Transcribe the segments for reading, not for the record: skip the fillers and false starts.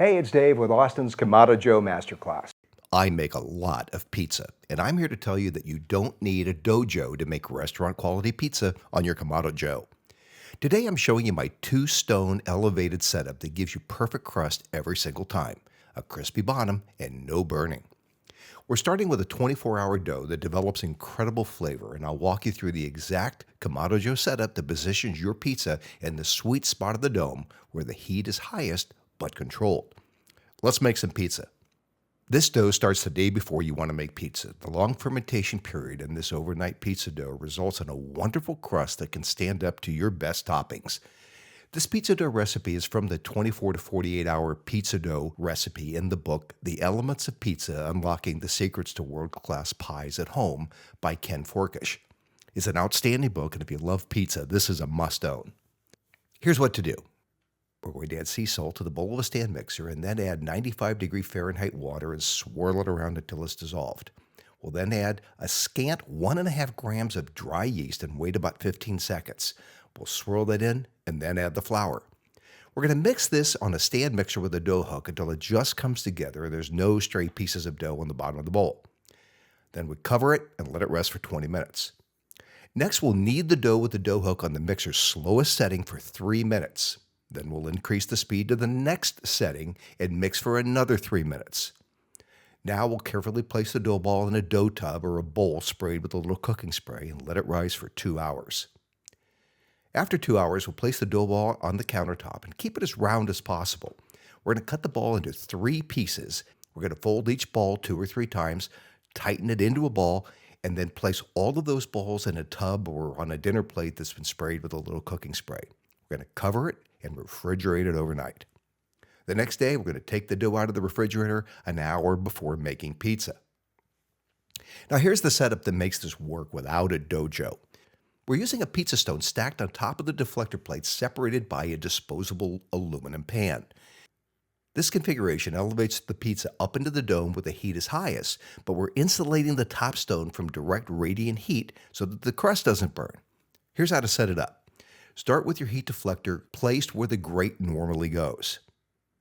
Hey, it's Dave with Austin's Kamado Joe Masterclass. I make a lot of pizza, and I'm here to tell you that you don't need a DoJoe to make restaurant quality pizza on your Kamado Joe. Today I'm showing you my two-stone elevated setup that gives you perfect crust every single time, a crispy bottom and no burning. We're starting with a 24-hour dough that develops incredible flavor, and I'll walk you through the exact Kamado Joe setup that positions your pizza in the sweet spot of the dome where the heat is highest but controlled. Let's make some pizza. This dough starts the day before you want to make pizza. The long fermentation period in this overnight pizza dough results in a wonderful crust that can stand up to your best toppings. This pizza dough recipe is from the 24 to 48 hour pizza dough recipe in the book, The Elements of Pizza, Unlocking the Secrets to World-Class Pies at Home by Ken Forkish. It's an outstanding book, and if you love pizza, this is a must-own. Here's what to do. We're going to add sea salt to the bowl of a stand mixer and then add 95-degree Fahrenheit water and swirl it around until it's dissolved. We'll then add a scant 1.5 grams of dry yeast and wait about 15 seconds. We'll swirl that in and then add the flour. We're going to mix this on a stand mixer with a dough hook until it just comes together and there's no stray pieces of dough on the bottom of the bowl. Then we cover it and let it rest for 20 minutes. Next, we'll knead the dough with the dough hook on the mixer's slowest setting for 3 minutes. Then we'll increase the speed to the next setting and mix for another 3 minutes. Now we'll carefully place the dough ball in a dough tub or a bowl sprayed with a little cooking spray and let it rise for 2 hours. After 2 hours, we'll place the dough ball on the countertop and keep it as round as possible. We're going to cut the ball into 3 pieces. We're going to fold each ball 2 or 3 times, tighten it into a ball, and then place all of those balls in a tub or on a dinner plate that's been sprayed with a little cooking spray. We're going to cover it and refrigerate it overnight. The next day, we're going to take the dough out of the refrigerator an hour before making pizza. Now here's the setup that makes this work without a DoJoe. We're using a pizza stone stacked on top of the deflector plate separated by a disposable aluminum pan. This configuration elevates the pizza up into the dome where the heat is highest, but we're insulating the top stone from direct radiant heat so that the crust doesn't burn. Here's how to set it up. Start with your heat deflector placed where the grate normally goes.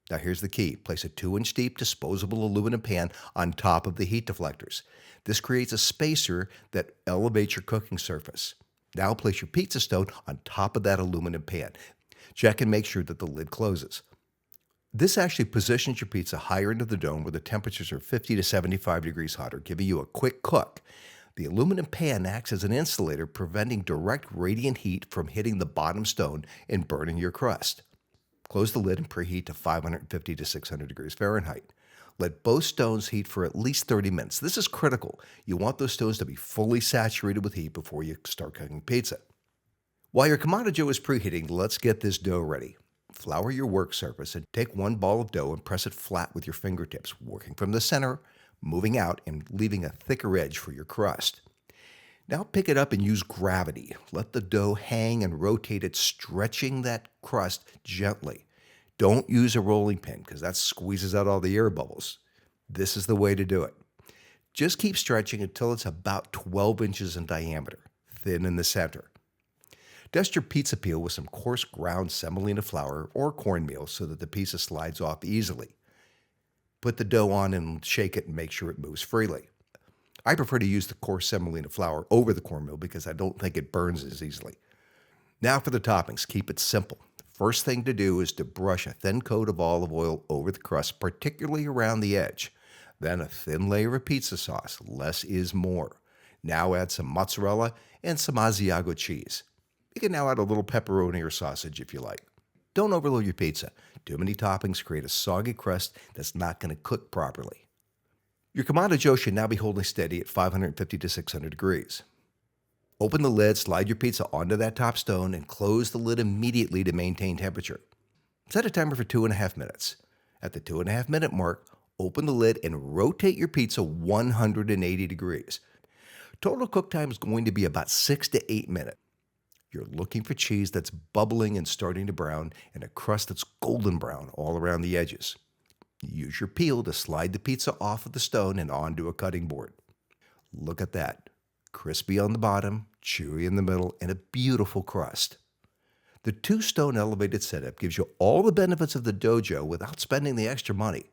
Now here's the key. Place a 2-inch deep disposable aluminum pan on top of the heat deflectors. This creates a spacer that elevates your cooking surface. Now place your pizza stone on top of that aluminum pan. Check and make sure that the lid closes. This actually positions your pizza higher into the dome where the temperatures are 50 to 75 degrees hotter, giving you a quick cook. The aluminum pan acts as an insulator, preventing direct radiant heat from hitting the bottom stone and burning your crust. Close the lid and preheat to 550 to 600 degrees Fahrenheit. Let both stones heat for at least 30 minutes. This is critical. You want those stones to be fully saturated with heat before you start cooking pizza. While your Kamado Joe is preheating, let's get this dough ready. Flour your work surface and take 1 ball of dough and press it flat with your fingertips, working from the center, moving out and leaving a thicker edge for your crust. Now pick it up and use gravity. Let the dough hang and rotate it, stretching that crust gently. Don't use a rolling pin because that squeezes out all the air bubbles. This is the way to do it. Just keep stretching until it's about 12 inches in diameter, thin in the center. Dust your pizza peel with some coarse ground semolina flour or cornmeal so that the pizza slides off easily. Put the dough on and shake it and make sure it moves freely. I prefer to use the coarse semolina flour over the cornmeal because I don't think it burns as easily. Now for the toppings, keep it simple. The first thing to do is to brush a thin coat of olive oil over the crust, particularly around the edge. Then a thin layer of pizza sauce. Less is more. Now add some mozzarella and some Asiago cheese. You can now add a little pepperoni or sausage if you like. Don't overload your pizza. Too many toppings create a soggy crust that's not going to cook properly. Your Kamado Joe should now be holding steady at 550 to 600 degrees. Open the lid, slide your pizza onto that top stone, and close the lid immediately to maintain temperature. Set a timer for 2.5 minutes. At the 2.5 minute mark, open the lid and rotate your pizza 180 degrees. Total cook time is going to be about 6 to 8 minutes. You're looking for cheese that's bubbling and starting to brown and a crust that's golden brown all around the edges. Use your peel to slide the pizza off of the stone and onto a cutting board. Look at that. Crispy on the bottom, chewy in the middle, and a beautiful crust. The two-stone elevated setup gives you all the benefits of the DoJoe without spending the extra money.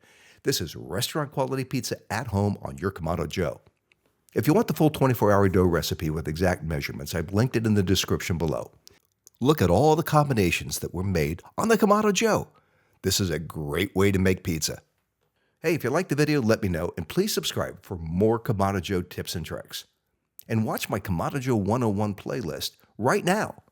This is restaurant quality pizza at home on your Kamado Joe. If you want the full 24-hour dough recipe with exact measurements, I've linked it in the description below. Look at all the combinations that were made on the Kamado Joe. This is a great way to make pizza. Hey, if you liked the video, let me know, and please subscribe for more Kamado Joe tips and tricks. And watch my Kamado Joe 101 playlist right now.